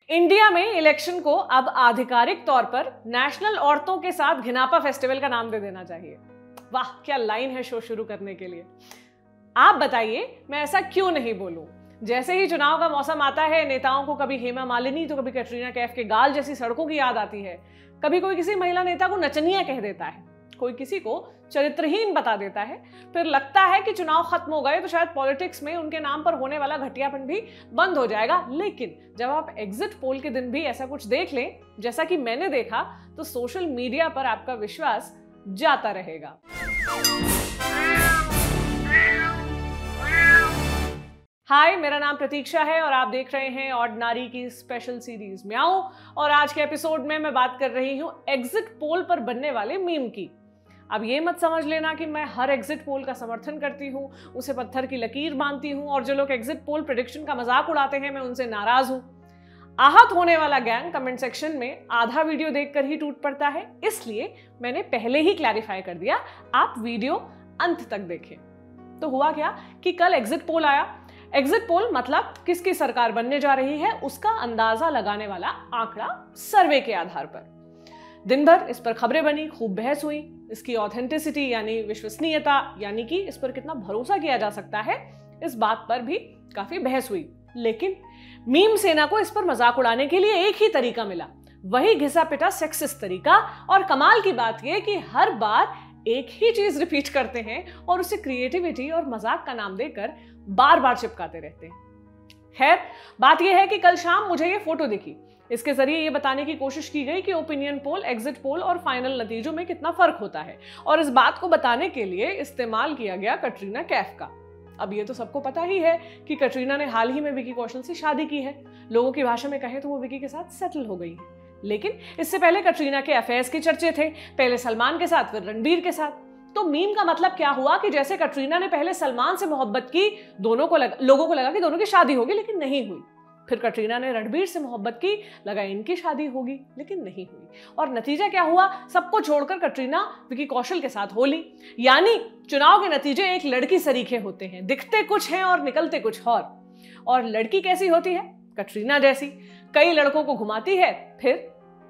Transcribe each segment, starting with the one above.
India में election को अब आधिकारिक तौर पर नेशनल औरतों के साथ घिनापा फेस्टिवल का नाम दे देना चाहिए। वाह, क्या लाइन है शो शुरू करने के लिए। आप बताइए मैं ऐसा क्यों नहीं बोलूं। जैसे ही चुनाव का मौसम आता है, नेताओं को कभी हेमा मालिनी तो कभी कैटरीना कैफ के गाल जैसी सड़कों की याद आती है। कभी कोई किसी महिला नेता को नचनिया कह देता है, कोई किसी को चरित्रहीन बता देता है। फिर लगता है कि चुनाव खत्म हो गए तो शायद पॉलिटिक्स में उनके नाम पर होने वाला घटियापन भी बंद हो जाएगा। लेकिन जब आप एग्जिट पोल के दिन भी ऐसा कुछ देख लें जैसा कि मैंने देखा, तो सोशल मीडिया पर आपका विश्वास जाता रहेगा। हाय, मेरा नाम प्रतीक्षा है और आप देख रहे हैं ऑर्डिनरी की स्पेशल सीरीज म्याऊ। और आज के एपिसोड में मैं बात कर रही हूं एग्जिट पोल पर बनने वाले मीम की। अब ये मत समझ लेना कि मैं हर एग्जिट पोल का समर्थन करती हूँ, उसे पत्थर की लकीर मानती हूँ और जो लोग एग्जिट पोल प्रेडिक्शन का मजाक उड़ाते हैं मैं उनसे नाराज हूँ। आहत होने वाला गैंग कमेंट सेक्शन में आधा वीडियो देखकर ही टूट पड़ता है, इसलिए मैंने पहले ही क्लैरिफाई कर दिया, आप वीडियो अंत तक देखें। तो हुआ क्या कि कल एग्जिट पोल आया। एग्जिट पोल मतलब किसकी सरकार बनने जा रही है उसका अंदाजा लगाने वाला आंकड़ा सर्वे के आधार पर। दिन भर इस पर खबरें बनी, खूब बहस हुई। इसकी ऑथेंटिसिटी यानी विश्वसनीयता, यानी कि इस पर कितना भरोसा किया जा सकता है, इस बात पर भी काफी बहस हुई। लेकिन मीम सेना को इस पर मजाक उड़ाने के लिए एक ही तरीका मिला, वही घिसा पिटा सेक्सिस्ट तरीका। और कमाल की बात यह कि हर बार एक ही चीज रिपीट करते हैं और उसे क्रिएटिविटी और मजाक का नाम देकर बार बार चिपकाते रहते हैं। खैर, बात यह है कि कल शाम मुझे ये फोटो दिखी। इसके जरिए ये बताने की कोशिश की गई कि ओपिनियन पोल, एग्जिट पोल और फाइनल नतीजों में कितना फर्क होता है, और इस बात को बताने के लिए इस्तेमाल किया गया कटरीना कैफ का। अब ये तो सबको पता ही है कि कटरीना ने हाल ही में विकी कौशल से शादी की है। लोगों की भाषा में कहें तो वो विकी के साथ सेटल हो गई है। लेकिन इससे पहले कटरीना के अफेयर्स के चर्चे थे, पहले सलमान के साथ, फिर रणबीर के साथ। तो मीम का मतलब क्या हुआ कि जैसे कटरीना ने पहले सलमान से मोहब्बत की, लोगों को लगा कि दोनों की शादी होगी, लेकिन नहीं हुई। फिर कटरीना ने रणबीर से मोहब्बत की, लगा इनकी शादी होगी, लेकिन नहीं हुई। और नतीजा क्या हुआ? सबको छोड़कर कटरीना विकी कौशल के साथ हो ली। यानी चुनाव के नतीजे एक लड़की सरीखे होते हैं, दिखते कुछ हैं और निकलते कुछ और लड़की कैसी होती है? कटरीना जैसी। कई लड़कों को घुमाती है, फिर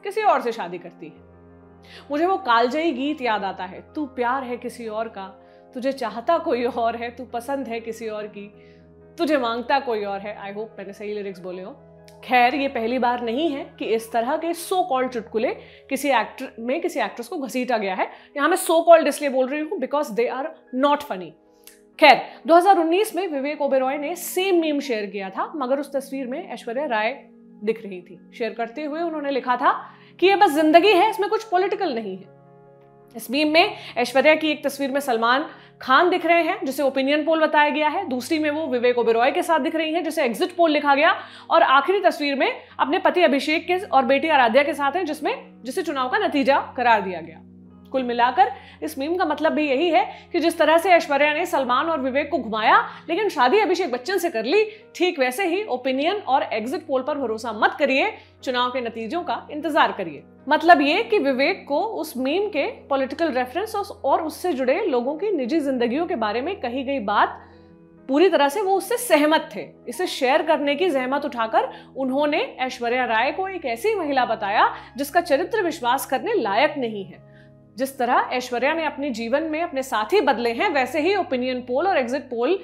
किसी और से शादी करती है। मुझे वो कालजयी गीत याद आता है, तू प्यार है किसी और का, तुझे चाहता कोई और है, तू पसंद है किसी और की, तुझे मांगता कोई और है। आई होप मैंने सही लिरिक्स बोले हो। खैर, ये पहली बार नहीं है कि इस तरह के सो कॉल्ड चुटकुले किसी एक्ट्रेस को घसीटा गया है। यहां मैं सो कॉल्ड इसलिए बोल रही हूं because they are not funny. खैर, 2019 में विवेक ओबेरॉय ने सेम मीम शेयर किया था, मगर उस तस्वीर में ऐश्वर्या राय दिख रही थी। शेयर करते हुए उन्होंने लिखा था कि ये बस जिंदगी है, इसमें कुछ पॉलिटिकल नहीं है। इस मीम में ऐश्वर्या की एक तस्वीर में सलमान खान दिख रहे हैं, जिसे ओपिनियन पोल बताया गया है। दूसरी में वो विवेक ओबेरॉय के साथ दिख रही हैं, जिसे एग्जिट पोल लिखा गया। और आखिरी तस्वीर में अपने पति अभिषेक के और बेटी आराध्या के साथ है, जिसे चुनाव का नतीजा करार दिया गया। कुल मिलाकर इस मीम का मतलब भी यही है कि जिस तरह से ऐश्वर्या ने सलमान और विवेक को घुमाया लेकिन शादी अभिषेक बच्चन से कर ली, ठीक वैसे ही ओपिनियन और एग्जिट पोल पर भरोसा मत करिए, चुनाव के नतीजों का इंतजार करिए। मतलब ये कि विवेक को उस मीम के पॉलिटिकल रेफरेंस और उससे जुड़े लोगों की निजी जिंदगियों के बारे में कही गई बात पूरी तरह से वो उससे सहमत थे। इसे शेयर करने की जहमत उठाकर उन्होंने ऐश्वर्या राय को एक ऐसी महिला बताया जिसका चरित्र विश्वास करने लायक नहीं है। जिस तरह ऐश्वर्या ने अपने जीवन में अपने साथी बदले हैं, वैसे ही ओपिनियन पोल और एग्जिट पोल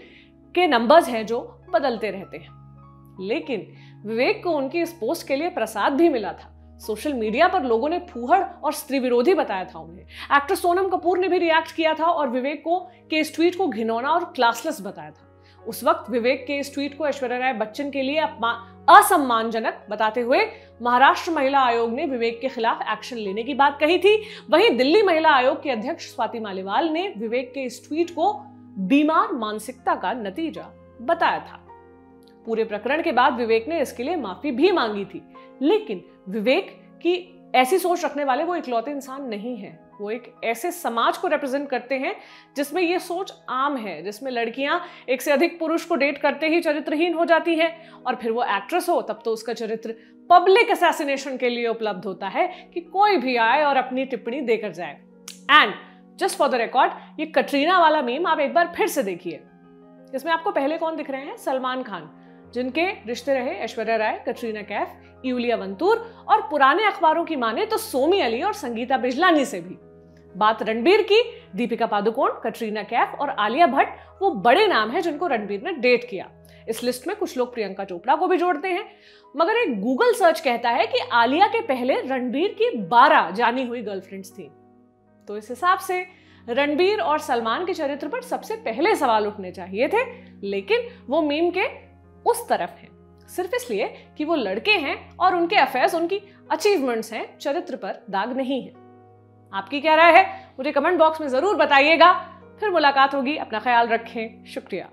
के नंबर्स हैं जो बदलते रहते हैं। लेकिन विवेक को उनकी इस पोस्ट के लिए प्रसाद भी मिला था। सोशल मीडिया पर लोगों ने फूहड़ और स्त्री विरोधी बताया था उन्हें। एक्टर सोनम कपूर ने भी रिएक्ट किया था और विवेक के इस ट्वीट को घिनौना और क्लासलेस बताया था। उस वक्त विवेक के इस ट्वीट को ऐश्वर्या राय बच्चन के लिए असम्मानजनक बताते हुए महाराष्ट्र महिला आयोग ने विवेक के खिलाफ एक्शन लेने की बात कही थी। वहीं दिल्ली महिला आयोग की अध्यक्ष स्वाति मालीवाल ने विवेक के इस ट्वीट को बीमार मानसिकता का नतीजा बताया था। पूरे प्रकरण के बाद विवेक ने इसके लिए माफी भी मांगी थी। लेकिन विवेक की ऐसी सोच रखने वाले वो इकलौते इंसान नहीं है। वो एक ऐसे समाज को रिप्रेजेंट करते हैं जिसमें ये सोच आम है, जिसमें लड़कियां एक से अधिक पुरुष को डेट करते ही चरित्रहीन हो जाती हैं, और फिर वो एक्ट्रेस हो तब तो उसका चरित्र पब्लिक असैसिनेशन के लिए उपलब्ध होता है कि कोई भी आए और अपनी टिप्पणी देकर जाए। And just for the record, ये कटरीना वाला मीम आप एक बार फिर से देखिए। इसमें आपको पहले कौन दिख रहे हैं? सलमान खान। जिनके रिश्ते रहे ऐश्वर्या राय, कटरीना कैफ, यूलिया वंतूर और पुराने अखबारों की माने तो सोमी अली और संगीता बिजलानी से भी। बात रणबीर की, दीपिका पादुकोण, कटरीना कैफ और आलिया भट्ट वो बड़े नाम हैं जिनको रणबीर ने डेट किया। इस लिस्ट में कुछ लोग प्रियंका चोपड़ा को भी जोड़ते हैं, मगर एक गूगल सर्च कहता है कि आलिया के पहले रणबीर की 12 जानी हुई गर्लफ्रेंड्स थी। तो इस हिसाब से रणबीर और सलमान के चरित्र पर सबसे पहले सवाल उठने चाहिए थे, लेकिन वो मीम के उस तरफ हैं, सिर्फ इसलिए कि वो लड़के हैं और उनके अफेयर्स उनकी अचीवमेंट्स हैं, चरित्र पर दाग नहीं है। आपकी क्या राय है मुझे कमेंट बॉक्स में जरूर बताइएगा। फिर मुलाकात होगी, अपना ख्याल रखें, शुक्रिया।